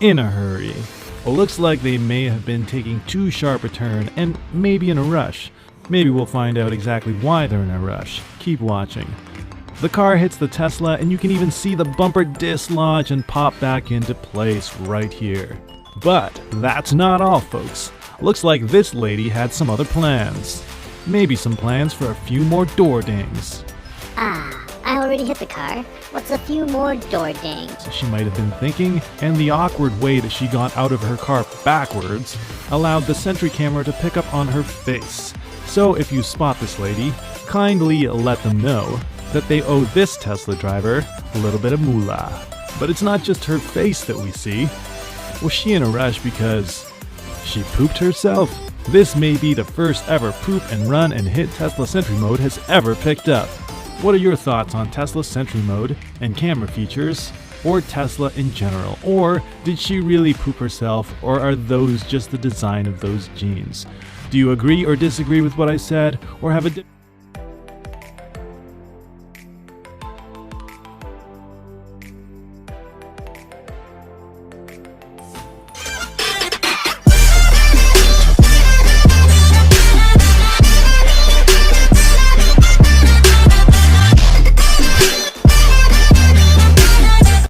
in a hurry. Well, looks like they may have been taking too sharp a turn and maybe in a rush. Maybe we'll find out exactly why they're in a rush. Keep watching. The car hits the Tesla and you can even see the bumper dislodge and pop back into place right here. But that's not all, folks. Looks like this lady had some other plans. Maybe some plans for a few more door dings. I already hit the car. What's a few more door dings? She might have been thinking, and the awkward way that she got out of her car backwards allowed the sentry camera to pick up on her face. So if you spot this lady, kindly let them know that they owe this Tesla driver a little bit of moolah. But it's not just her face that we see. Was she in a rush because she pooped herself? This may be the first ever poop and run and hit Tesla Sentry mode has ever picked up. What are your thoughts on Tesla Sentry mode and camera features, or Tesla in general? Or did she really poop herself, or are those just the design of those jeans? Do you agree or disagree with what I said, or have a